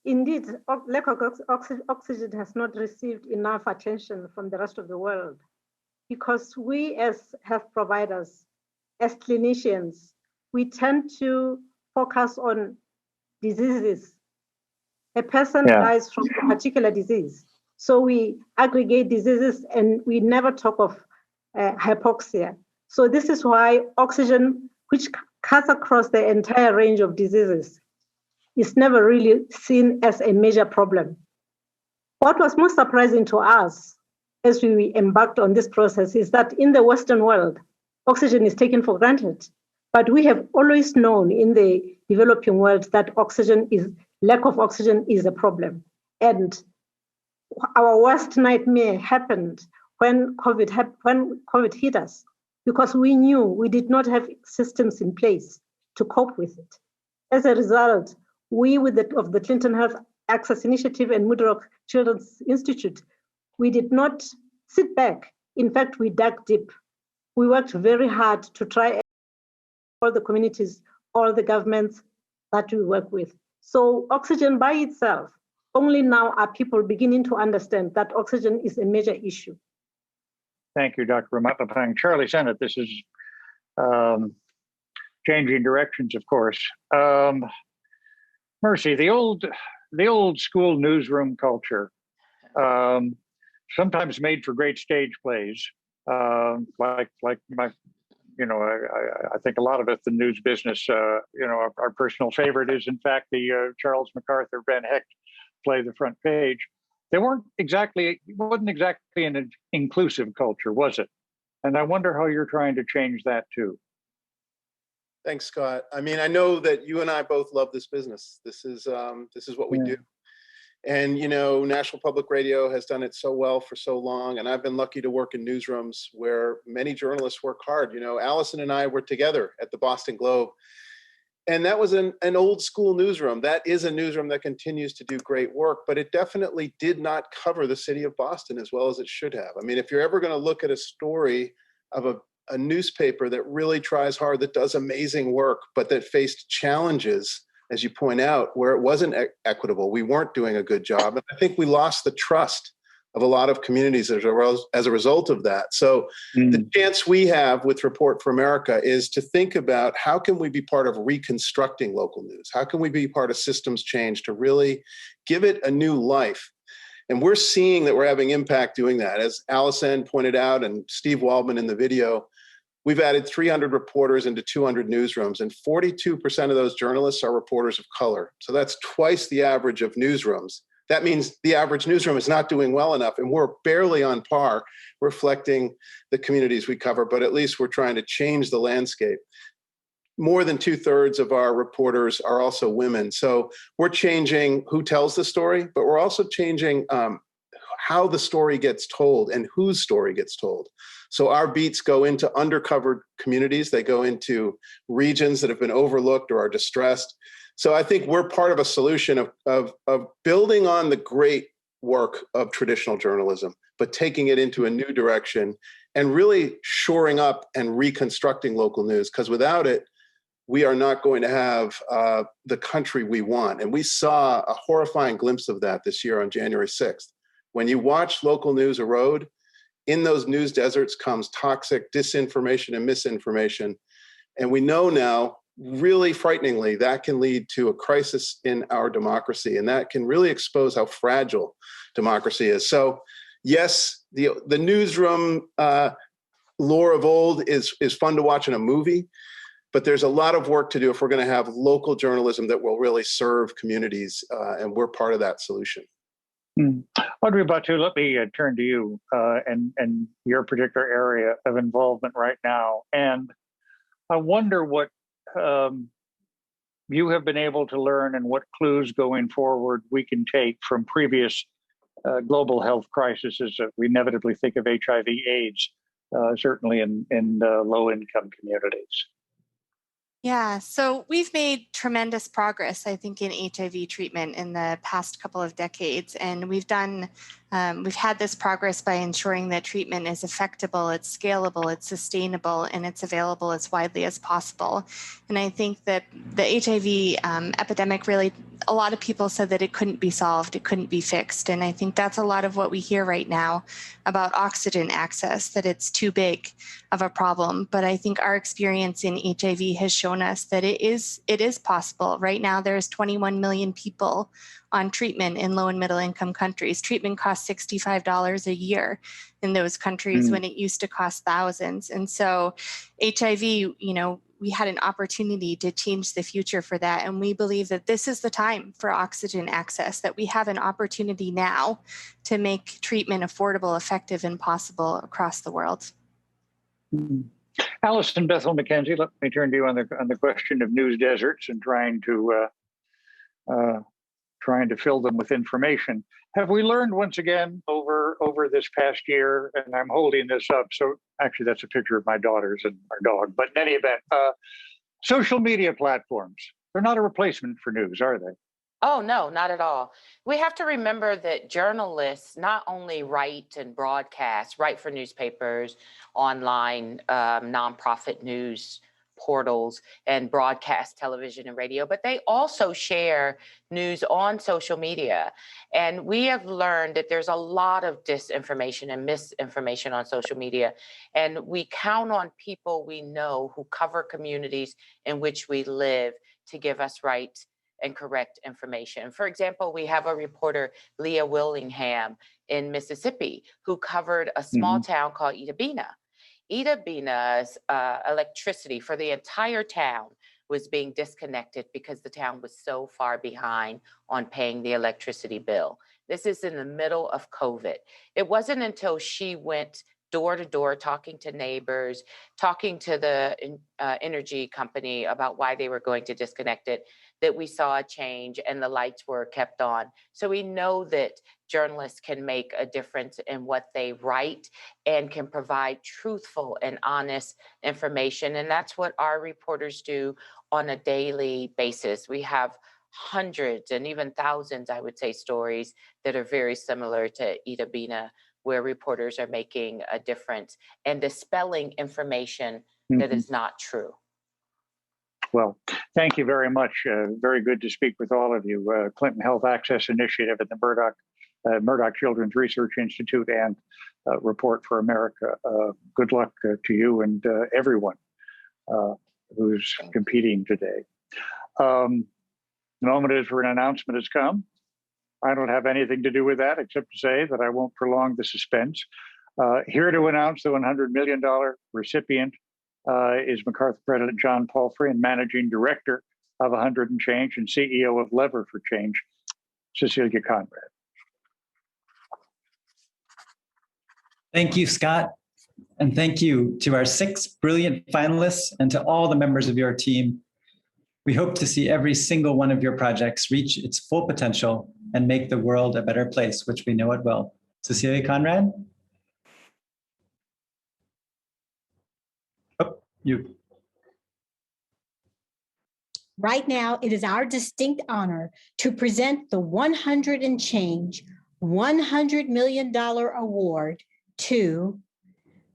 Indeed, lack of oxygen has not received enough attention from the rest of the world because we as health providers, as clinicians, we tend to focus on diseases. A person dies from a particular disease. So we aggregate diseases and we never talk of hypoxia. So this is why oxygen, which cuts across the entire range of diseases, is never really seen as a major problem. What was most surprising to us as we embarked on this process is that in the Western world, oxygen is taken for granted. But we have always known in the developing world that lack of oxygen is a problem. And our worst nightmare happened when COVID hit us, because we knew we did not have systems in place to cope with it. As a result, we, of the Clinton Health Access Initiative and Woodrow Children's Institute, we did not sit back. In fact, we dug deep. We worked very hard to try all the communities, all the governments that we work with. So oxygen by itself, only now are people beginning to understand that oxygen is a major issue. Thank you, Dr. Ramatlapong. Charlie Sennett, this is changing directions, of course. Mercy, the old school newsroom culture, sometimes made for great stage plays, like my, I think a lot of us, the news business, our personal favorite is in fact the Charles MacArthur Ben Hecht play, The Front Page. It wasn't exactly an inclusive culture, was it? And I wonder how you're trying to change that too. Thanks, Scott. I mean, I know that you and I both love this business. This is what we do. And, National Public Radio has done it so well for so long. And I've been lucky to work in newsrooms where many journalists work hard. Allison and I were together at the Boston Globe. And that was an old school newsroom. That is a newsroom that continues to do great work, but it definitely did not cover the city of Boston as well as it should have. I mean, if you're ever going to look at a story of a newspaper that really tries hard, that does amazing work, but that faced challenges, as you point out, where it wasn't equitable, we weren't doing a good job. And I think we lost the trust of a lot of communities as a result of that. So the chance we have with Report for America is to think about how can we be part of reconstructing local news? How can we be part of systems change to really give it a new life? And we're seeing that we're having impact doing that. As Allison pointed out and Steve Waldman in the video, we've added 300 reporters into 200 newsrooms, and 42% of those journalists are reporters of color. So that's twice the average of newsrooms. That means the average newsroom is not doing well enough, and we're barely on par reflecting the communities we cover, but at least we're trying to change the landscape. More than 2/3 of our reporters are also women. So we're changing who tells the story, but we're also changing how the story gets told and whose story gets told. So our beats go into undercovered communities. They go into regions that have been overlooked or are distressed. So I think we're part of a solution of building on the great work of traditional journalism, but taking it into a new direction and really shoring up and reconstructing local news. Because without it, we are not going to have the country we want. And we saw a horrifying glimpse of that this year on January 6th. When you watch local news erode, in those news deserts comes toxic disinformation and misinformation. And we know now, really frighteningly, that can lead to a crisis in our democracy. And that can really expose how fragile democracy is. So yes, the newsroom lore of old is fun to watch in a movie, but there's a lot of work to do if we're going to have local journalism that will really serve communities, and we're part of that solution. Audrey Batu, let me turn to you and your particular area of involvement right now. And I wonder what you have been able to learn and what clues going forward we can take from previous global health crises that we inevitably think of HIV/AIDS, certainly in low-income communities. Yeah, so we've made tremendous progress, I think, in HIV treatment in the past couple of decades. And we've had this progress by ensuring that treatment is effective, it's scalable, it's sustainable, and it's available as widely as possible. And I think that the HIV epidemic really, a lot of people said that it couldn't be solved, it couldn't be fixed. And I think that's a lot of what we hear right now about oxygen access, that it's too big of a problem. But I think our experience in HIV has shown us that it is possible. Right now, there's 21 million people on treatment in low and middle income countries. Treatment costs $65 a year in those countries when it used to cost thousands. And so HIV, we had an opportunity to change the future for that. And we believe that this is the time for oxygen access, that we have an opportunity now to make treatment affordable, effective, and possible across the world. Alison Bethel McKenzie, let me turn to you on the question of news deserts and trying to fill them with information. Have we learned once again over this past year, and I'm holding this up, so actually that's a picture of my daughters and our dog, but in any event, social media platforms, they're not a replacement for news, are they? Oh, no, not at all. We have to remember that journalists not only write and broadcast, write for newspapers, online, nonprofit news portals, and broadcast television and radio, but they also share news on social media. And we have learned that there's a lot of disinformation and misinformation on social media. And we count on people we know who cover communities in which we live to give us right and correct information. For example, we have a reporter, Leah Willingham in Mississippi, who covered a small town called Itabena. Itabena's electricity for the entire town was being disconnected because the town was so far behind on paying the electricity bill. This is in the middle of COVID. It wasn't until she went door to door, talking to neighbors, talking to the energy company about why they were going to disconnect it, that we saw a change and the lights were kept on. So we know that journalists can make a difference in what they write and can provide truthful and honest information. And that's what our reporters do on a daily basis. We have hundreds and even thousands, I would say, stories that are very similar to Itabena, where reporters are making a difference and dispelling information that is not true. Well, thank you very much. Very good to speak with all of you. Clinton Health Access Initiative at the Murdoch Children's Research Institute and Report for America. Good luck to you and everyone who's competing today. The moment is for an announcement has come. I don't have anything to do with that except to say that I won't prolong the suspense. Here to announce the $100 million recipient is MacArthur President John Palfrey and Managing Director of 100&Change and CEO of Lever for Change, Cecilia Conrad. Thank you, Scott. And thank you to our 6 brilliant finalists and to all the members of your team. We hope to see every single one of your projects reach its full potential and make the world a better place, which we know it will. Cecilia Conrad? Oh, you. Right now, it is our distinct honor to present the 100&Change $100 million award to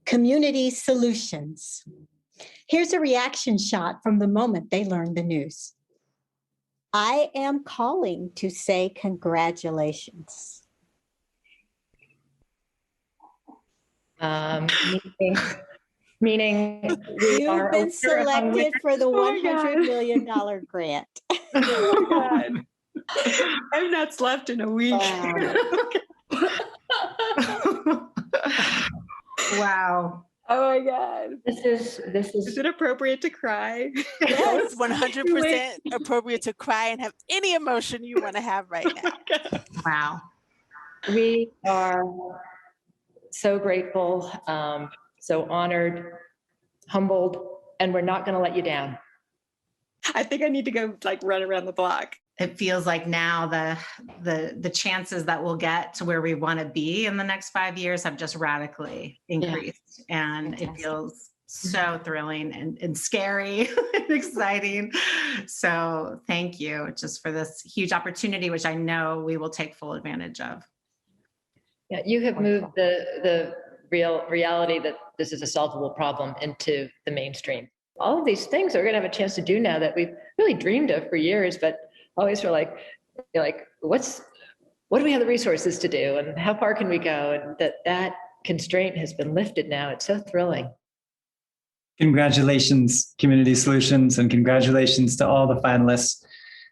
Community Solutions. Here's a reaction shot from the moment they learned the news. I am calling to say congratulations. Meaning you've been selected for the $100 million grant. Oh my God. I've not slept in a week. Wow. Oh my God. This is. Is it appropriate to cry? Yes, 100% appropriate to cry and have any emotion you want to have right now. Wow. We are so grateful, so honored, humbled, and we're not going to let you down. I think I need to go run around the block. It feels like now the chances that we'll get to where we want to be in the next 5 years have just radically increased. Yeah. And it feels so thrilling and scary and exciting. So thank you just for this huge opportunity, which I know we will take full advantage of. Yeah, you have moved the reality that this is a solvable problem into the mainstream. All of these things we're going to have a chance to do now that we've really dreamed of for years, but always feel like what do we have the resources to do, and how far can we go? And that constraint has been lifted now. It's so thrilling. Congratulations, Community Solutions, and congratulations to all the finalists.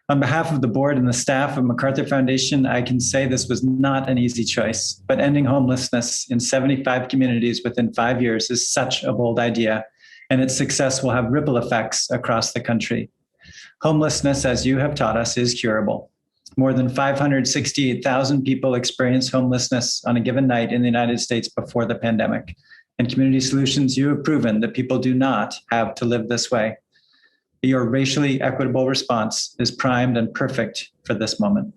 On behalf of the board and the staff of MacArthur Foundation, I can say this was not an easy choice, but ending homelessness in 75 communities within 5 years is such a bold idea, and its success will have ripple effects across the country. Homelessness, as you have taught us, is curable. More than 568,000 people experienced homelessness on a given night in the United States before the pandemic. And Community Solutions, you have proven that people do not have to live this way. Your racially equitable response is primed and perfect for this moment.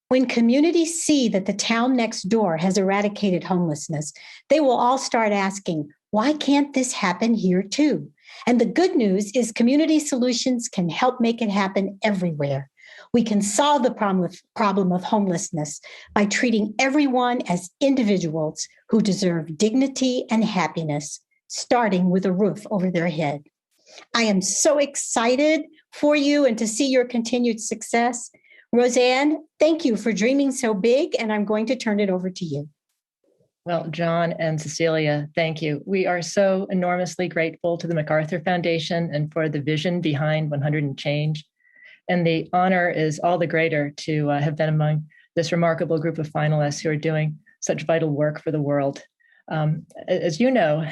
When communities see that the town next door has eradicated homelessness, they will all start asking, why can't this happen here too? And the good news is Community Solutions can help make it happen everywhere. We can solve the problem of homelessness by treating everyone as individuals who deserve dignity and happiness, starting with a roof over their head. I am so excited for you and to see your continued success. Roseanne, thank you for dreaming so big, and I'm going to turn it over to you. Well, John and Cecilia, thank you. We are so enormously grateful to the MacArthur Foundation and for the vision behind 100&Change. And the honor is all the greater to have been among this remarkable group of finalists who are doing such vital work for the world. As you know,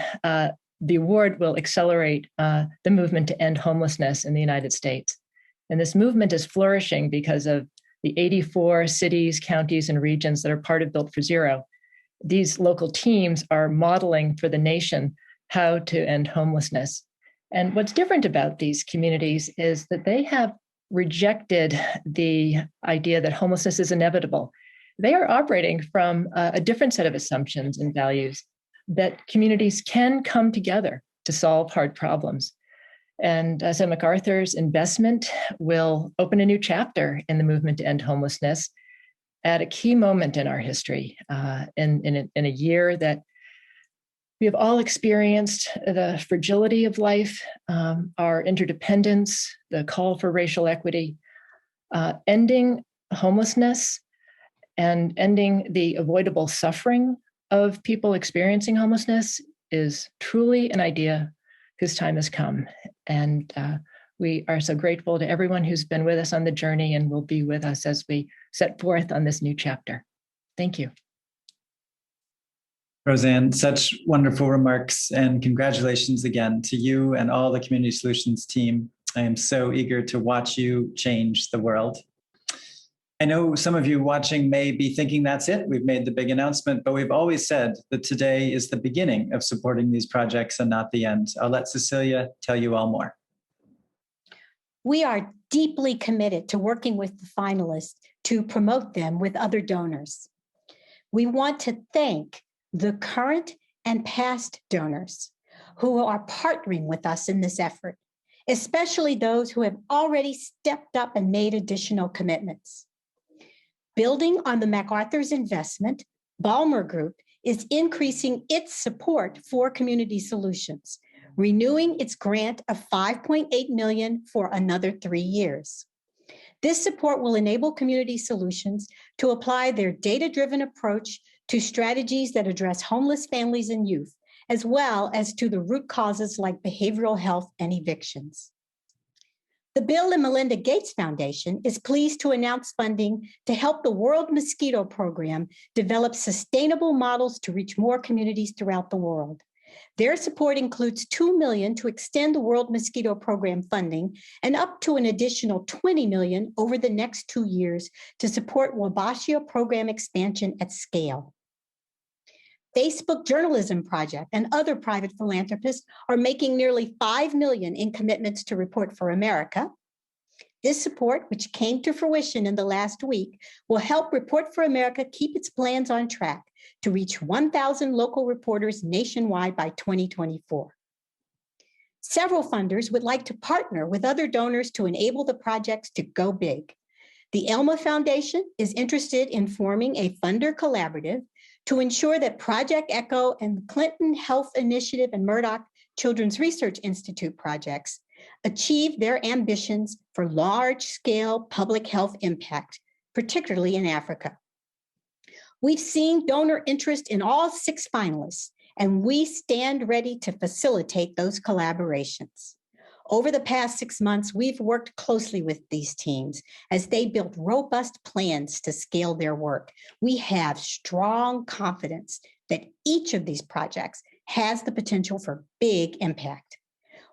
the award will accelerate the movement to end homelessness in the United States. And this movement is flourishing because of the 84 cities, counties, and regions that are part of Built for Zero. These local teams are modeling for the nation how to end homelessness. And what's different about these communities is that they have rejected the idea that homelessness is inevitable. They are operating from a different set of assumptions and values that communities can come together to solve hard problems. And so MacArthur's investment will open a new chapter in the movement to end homelessness at a key moment in our history, in a year that we have all experienced the fragility of life, our interdependence, the call for racial equity, ending homelessness and ending the avoidable suffering of people experiencing homelessness is truly an idea whose time has come. And we are so grateful to everyone who's been with us on the journey and will be with us as we set forth on this new chapter. Thank you. Roseanne, such wonderful remarks, and congratulations again to you and all the Community Solutions team. I am so eager to watch you change the world. I know some of you watching may be thinking that's it. We've made the big announcement, but we've always said that today is the beginning of supporting these projects and not the end. I'll let Cecilia tell you all more. We are deeply committed to working with the finalists to promote them with other donors. We want to thank the current and past donors who are partnering with us in this effort, especially those who have already stepped up and made additional commitments. Building on the MacArthur's investment, Ballmer Group is increasing its support for Community Solutions, renewing its grant of $5.8 million for another 3 years. This support will enable Community Solutions to apply their data-driven approach to strategies that address homeless families and youth, as well as to the root causes like behavioral health and evictions. The Bill and Melinda Gates Foundation is pleased to announce funding to help the World Mosquito Program develop sustainable models to reach more communities throughout the world. Their support includes $2 million to extend the World Mosquito Program funding and up to an additional $20 million over the next 2 years to support Wabashia program expansion at scale. Facebook Journalism Project and other private philanthropists are making nearly $5 million in commitments to Report for America. This support, which came to fruition in the last week, will help Report for America keep its plans on track to reach 1,000 local reporters nationwide by 2024. Several funders would like to partner with other donors to enable the projects to go big. The Elma Foundation is interested in forming a funder collaborative to ensure that Project ECHO and Clinton Health Initiative and Murdoch Children's Research Institute projects achieve their ambitions for large-scale public health impact, particularly in Africa. We've seen donor interest in all 6 finalists, and we stand ready to facilitate those collaborations. Over the past 6 months, we've worked closely with these teams as they built robust plans to scale their work. We have strong confidence that each of these projects has the potential for big impact.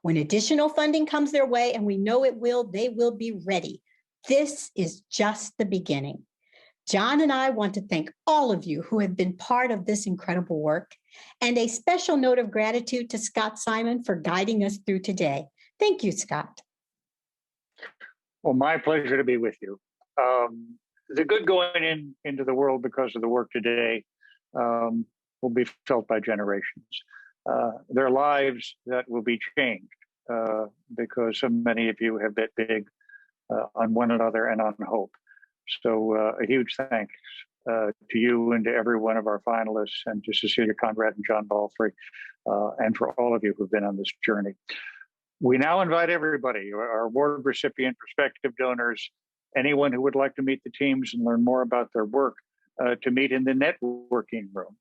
When additional funding comes their way, and we know it will, they will be ready. This is just the beginning. John and I want to thank all of you who have been part of this incredible work, and a special note of gratitude to Scott Simon for guiding us through today. Thank you, Scott. Well, my pleasure to be with you. The good going into the world because of the work today will be felt by generations. There are lives that will be changed because so many of you have bet big on one another and on hope. So a huge thanks to you and to every one of our finalists, and to Cecilia Conrad and John Balfrey, and for all of you who've been on this journey. We now invite everybody, our award recipient, prospective donors, anyone who would like to meet the teams and learn more about their work, to meet in the networking room.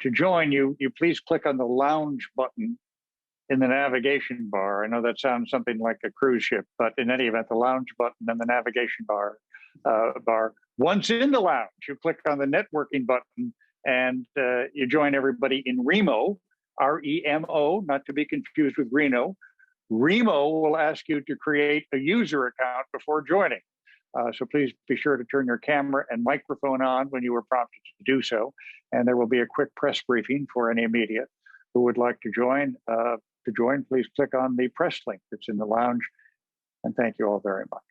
To join you, please click on the lounge button in the navigation bar. I know that sounds something like a cruise ship, but in any event, the lounge button and the navigation bar. Once in the lounge, you click on the networking button and you join everybody in Remo, R-E-M-O, not to be confused with Reno. Remo will ask you to create a user account before joining. So please be sure to turn your camera and microphone on when you are prompted to do so. And there will be a quick press briefing for any media who would like to join. Please click on the press link that's in the lounge. And thank you all very much.